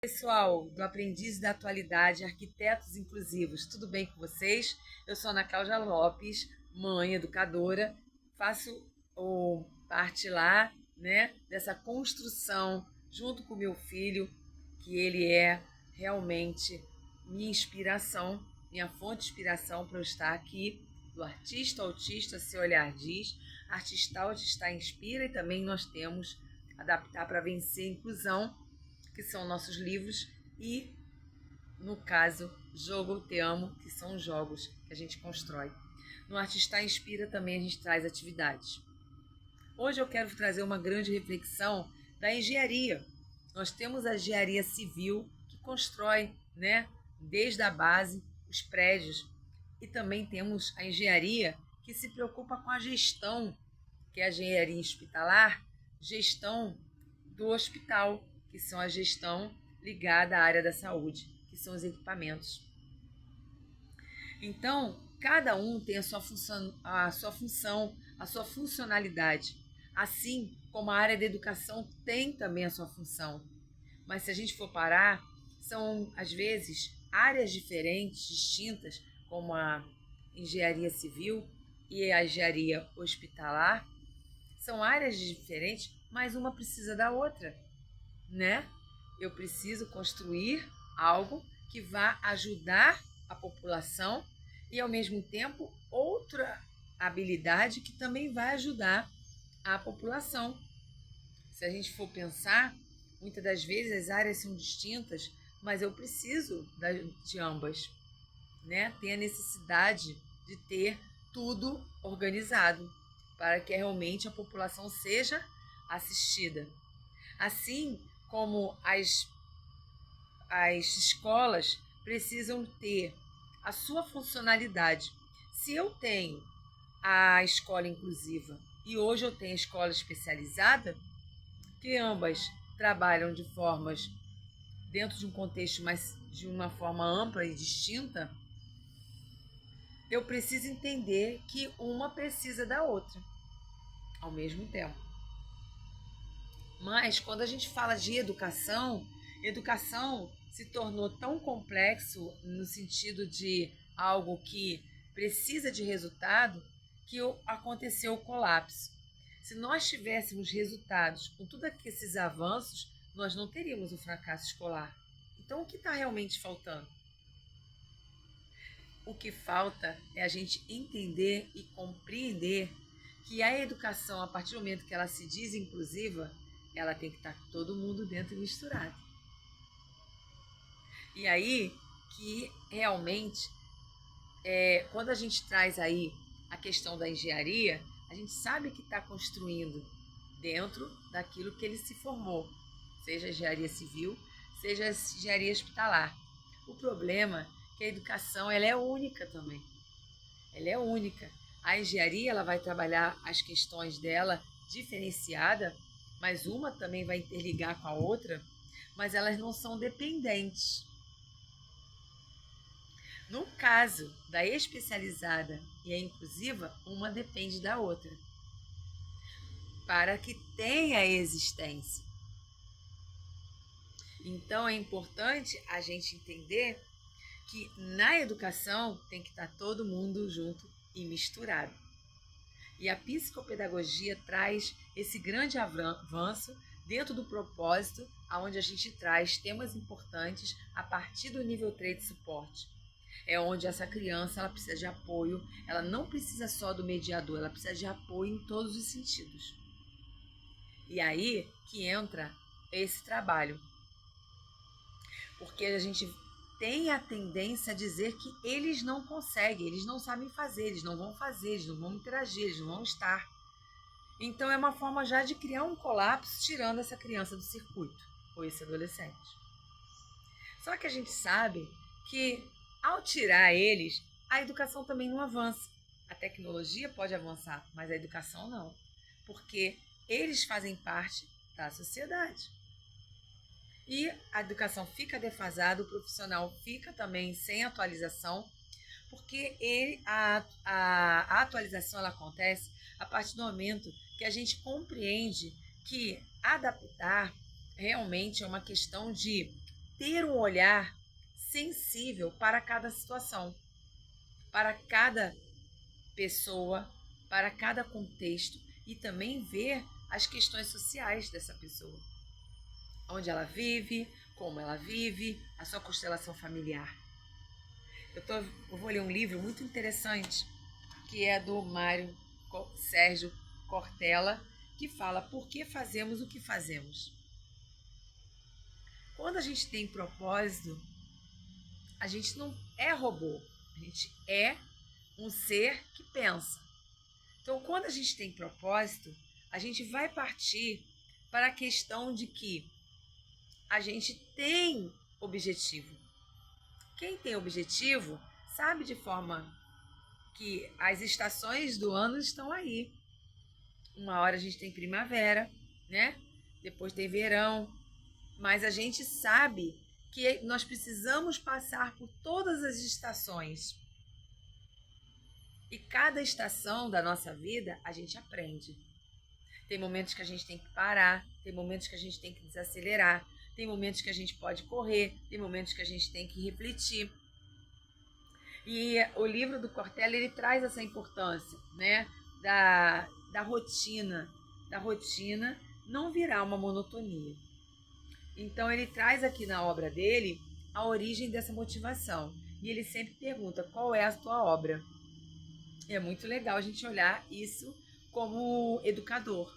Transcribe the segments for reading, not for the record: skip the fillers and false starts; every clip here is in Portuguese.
Pessoal do Aprendiz da Atualidade, Arquitetos Inclusivos, tudo bem com vocês? Eu sou Ana Cláudia Lopes, mãe educadora, faço parte lá, né, dessa construção junto com meu filho, que ele é realmente minha inspiração, minha fonte de inspiração para eu estar aqui, do artista autista, seu olhar diz, artista autista inspira, e também nós temos Adaptar para Vencer Inclusão, que são nossos livros, e, no caso, Jogo Te Amo, que são os jogos que a gente constrói. No Artista Inspira também a gente traz atividades. Hoje eu quero trazer uma grande reflexão da engenharia. Nós temos a engenharia civil, que constrói, né, desde a base, os prédios, e também temos a engenharia que se preocupa com a gestão, que é a engenharia hospitalar, gestão do hospital, que são a gestão ligada à área da saúde, que são os equipamentos. Então, cada um tem a sua função, a sua funcionalidade, assim como a área da educação tem também a sua função. Mas se a gente for parar, são às vezes áreas diferentes, distintas, como a engenharia civil e a engenharia hospitalar. São áreas diferentes, mas uma precisa da outra, né? Eu preciso construir algo que vá ajudar a população e, ao mesmo tempo, outra habilidade que também vai ajudar a população. Se a gente for pensar, muitas das vezes as áreas são distintas, mas eu preciso de ambas, né? Tem a necessidade de ter tudo organizado para que realmente a população seja assistida. Assim como as escolas precisam ter a sua funcionalidade. Se eu tenho a escola inclusiva e hoje eu tenho a escola especializada, que ambas trabalham de formas dentro de um contexto, mas de uma forma ampla e distinta, eu preciso entender que uma precisa da outra ao mesmo tempo. Mas quando a gente fala de educação, educação se tornou tão complexo no sentido de algo que precisa de resultado que aconteceu o colapso. Se nós tivéssemos resultados com todos esses avanços, nós não teríamos o fracasso escolar. Então, o que está realmente faltando? O que falta é a gente entender e compreender que a educação, a partir do momento que ela se diz inclusiva, ela tem que estar todo mundo dentro e misturado. E aí que realmente, quando a gente traz aí a questão da engenharia, a gente sabe que está construindo dentro daquilo que ele se formou, seja a engenharia civil, seja a engenharia hospitalar. O problema é que a educação ela é única também. Ela é única. A engenharia ela vai trabalhar as questões dela diferenciada, mas uma também vai interligar com a outra, mas elas não são dependentes. No caso da especializada e a inclusiva, uma depende da outra, para que tenha existência. Então é importante a gente entender que na educação tem que estar todo mundo junto e misturado. E a psicopedagogia traz esse grande avanço dentro do propósito, onde a gente traz temas importantes a partir do nível 3 de suporte. É onde essa criança ela precisa de apoio, ela não precisa só do mediador, ela precisa de apoio em todos os sentidos. E aí que entra esse trabalho. Porque a gente tem a tendência a dizer que eles não conseguem, eles não sabem fazer, eles não vão fazer, eles não vão interagir, eles não vão estar. Então é uma forma já de criar um colapso, tirando essa criança do circuito, ou esse adolescente. Só que a gente sabe que ao tirar eles, a educação também não avança. A tecnologia pode avançar, mas a educação não, porque eles fazem parte da sociedade. E a educação fica defasada, o profissional fica também sem atualização, porque a atualização ela acontece a partir do momento que a gente compreende que adaptar realmente é uma questão de ter um olhar sensível para cada situação, para cada pessoa, para cada contexto e também ver as questões sociais dessa pessoa. Onde ela vive, como ela vive, a sua constelação familiar. Eu vou ler um livro muito interessante que é do Mário Sérgio Cortella, que fala Por que fazemos o que fazemos. Quando a gente tem propósito, a gente não é robô, a gente é um ser que pensa. Então, quando a gente tem propósito, a gente vai partir para a questão de que a gente tem objetivo. Quem tem objetivo sabe de forma que as estações do ano estão aí. Uma hora a gente tem primavera, né? Depois tem verão, mas a gente sabe que nós precisamos passar por todas as estações. E cada estação da nossa vida a gente aprende. Tem momentos que a gente tem que parar, tem momentos que a gente tem que desacelerar, tem momentos que a gente pode correr, tem momentos que a gente tem que refletir. E o livro do Cortella, ele traz essa importância, né, da rotina não virar uma monotonia. Então ele traz aqui na obra dele a origem dessa motivação. E ele sempre pergunta, qual é a tua obra? É muito legal a gente olhar isso como educador.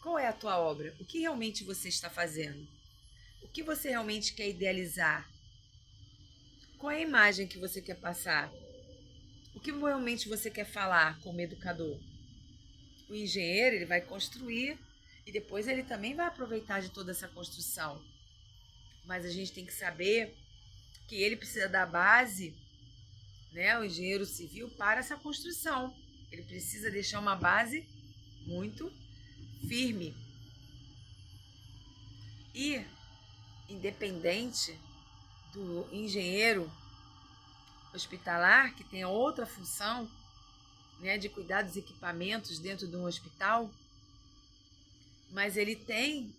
Qual é a tua obra? O que realmente você está fazendo? O que você realmente quer idealizar? Qual é a imagem que você quer passar? O que realmente você quer falar como educador? O engenheiro, ele vai construir e depois ele também vai aproveitar de toda essa construção. Mas a gente tem que saber que ele precisa da base, né, o engenheiro civil, para essa construção. Ele precisa deixar uma base muito firme. E, independente do engenheiro hospitalar, que tem outra função, né, de cuidar dos equipamentos dentro de um hospital, mas ele tem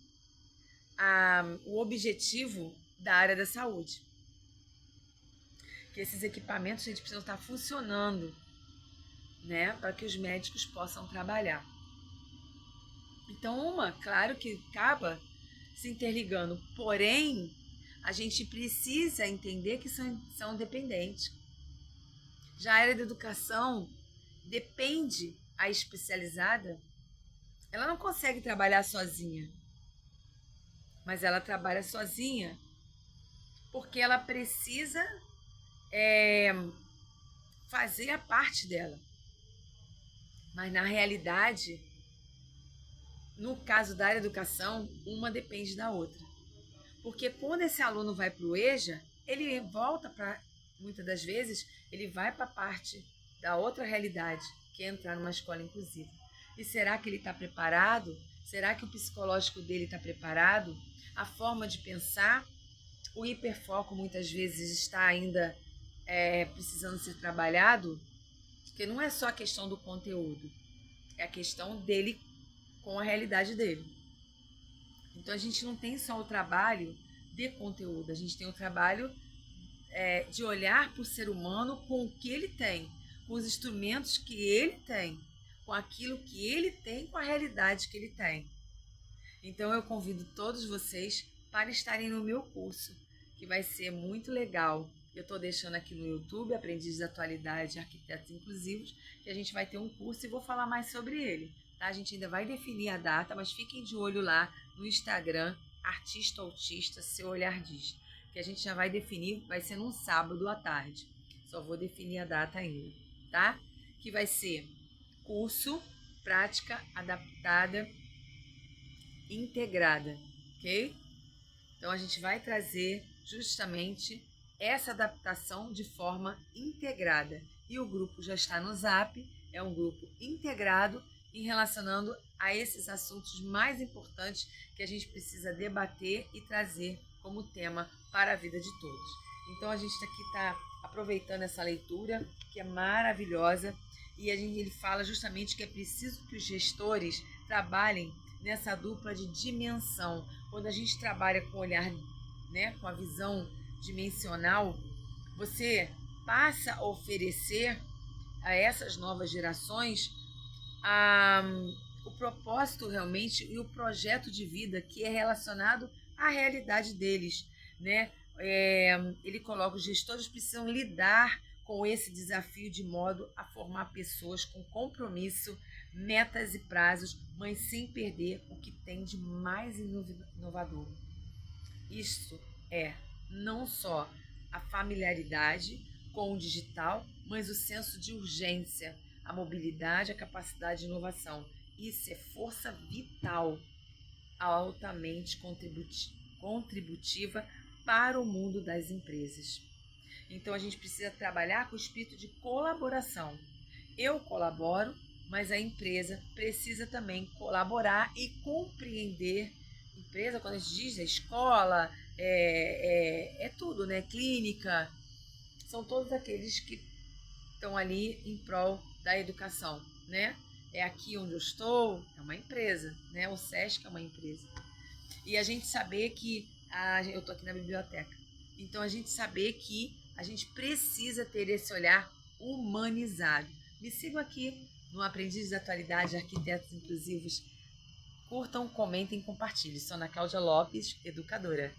o objetivo da área da saúde. Que esses equipamentos a gente precisa estar funcionando, né, para que os médicos possam trabalhar. Então, claro que acaba se interligando, porém, a gente precisa entender que são dependentes. Já a área da educação depende, a especializada, ela não consegue trabalhar sozinha, mas ela trabalha sozinha porque ela precisa fazer a parte dela. Mas na realidade, no caso da área da educação, uma depende da outra. Porque quando esse aluno vai para o EJA, ele volta para, muitas das vezes, ele vai para a parte da outra realidade, que é entrar numa escola inclusiva. E será que ele está preparado? Será que o psicológico dele está preparado? A forma de pensar, o hiperfoco muitas vezes está ainda precisando ser trabalhado, porque não é só a questão do conteúdo, é a questão dele com a realidade dele. Então a gente não tem só o trabalho de conteúdo, a gente tem o trabalho de olhar para o ser humano com o que ele tem, com os instrumentos que ele tem, com aquilo que ele tem, com a realidade que ele tem. Então eu convido todos vocês para estarem no meu curso, que vai ser muito legal. Eu estou deixando aqui no YouTube, Aprendiz de Atualidade Arquitetos Inclusivos, que a gente vai ter um curso e vou falar mais sobre ele. Tá? A gente ainda vai definir a data, mas fiquem de olho lá no Instagram, Artista Autista, Seu Olhar Diz, que a gente já vai definir, vai ser num sábado à tarde. Só vou definir a data ainda, tá? Que vai ser curso Prática Adaptada Integrada, ok? Então a gente vai trazer justamente essa adaptação de forma integrada. E o grupo já está no Zap, é um grupo integrado em relacionando a esses assuntos mais importantes que a gente precisa debater e trazer como tema para a vida de todos. Então a gente aqui está aproveitando essa leitura, que é maravilhosa, e ele fala justamente que é preciso que os gestores trabalhem nessa dupla de dimensão. Quando a gente trabalha com o olhar né, com a visão dimensional, você passa a oferecer a essas novas gerações a, o propósito realmente e o projeto de vida que é relacionado à realidade deles, né? Ele coloca os gestores precisam lidar com esse desafio de modo a formar pessoas com compromisso, metas e prazos, mas sem perder o que tem de mais inovador. Isso é não só a familiaridade com o digital, mas o senso de urgência, a mobilidade, a capacidade de inovação. Isso é força vital, altamente contributiva para o mundo das empresas. Então a gente precisa trabalhar com o espírito de colaboração. Eu colaboro, mas a empresa precisa também colaborar e compreender. Empresa, quando a gente diz, escola, é tudo, né? Clínica, são todos aqueles que estão ali em prol da educação, né? É aqui onde eu estou, é uma empresa, né? O SESC é uma empresa. E a gente saber que eu estou aqui na biblioteca. Então a gente saber que a gente precisa ter esse olhar humanizado. Me sigam aqui no Aprendiz da Atualidade, Arquitetos Inclusivos. Curtam, comentem e compartilhem. Sou Ana Cláudia Lopes, educadora.